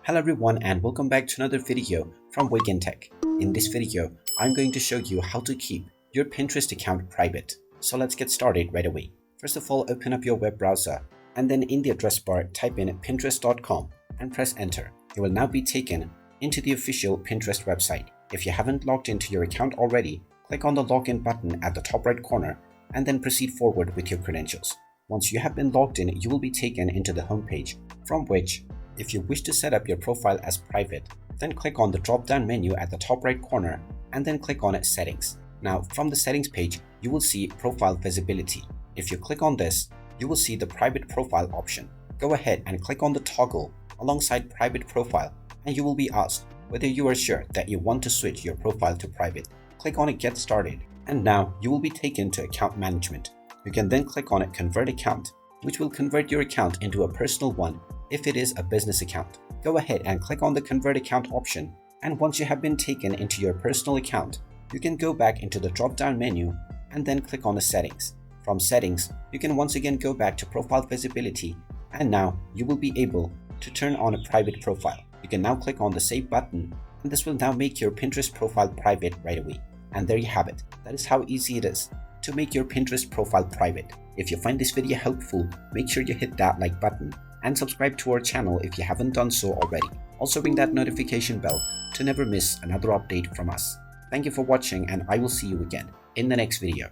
Hello everyone and welcome back to another video from Wake&Tech. In this video, I'm going to show you how to keep your Pinterest account private. So let's get started right away. First of all, open up your web browser and then in the address bar type in pinterest.com and press enter. You will now be taken into the official Pinterest website. If you haven't logged into your account already, click on the login button at the top right corner and then proceed forward with your credentials. Once you have been logged in, you will be taken into the home page, from which, if you wish to set up your profile as private, then click on the drop-down menu at the top right corner and then click on Settings. Now, from the Settings page, you will see Profile Visibility. If you click on this, you will see the Private Profile option. Go ahead and click on the toggle alongside Private Profile and you will be asked whether you are sure that you want to switch your profile to private. Click on Get Started and now you will be taken to Account Management. You can then click on Convert Account, which will convert your account into a personal one if it is a business account. Go ahead and click on the Convert Account option, and once you have been taken into your personal account, you can go back into the drop-down menu and then click on the Settings. From Settings, you can once again go back to Profile Visibility, and now you will be able to turn on a private profile. You can now click on the Save button, and this will now make your Pinterest profile private right away. And there you have it. That is how easy it is to make your Pinterest profile private. If you find this video helpful, make sure you hit that like button and subscribe to our channel if you haven't done so already. Also ring that notification bell to never miss another update from us. Thank you for watching and I will see you again in the next video.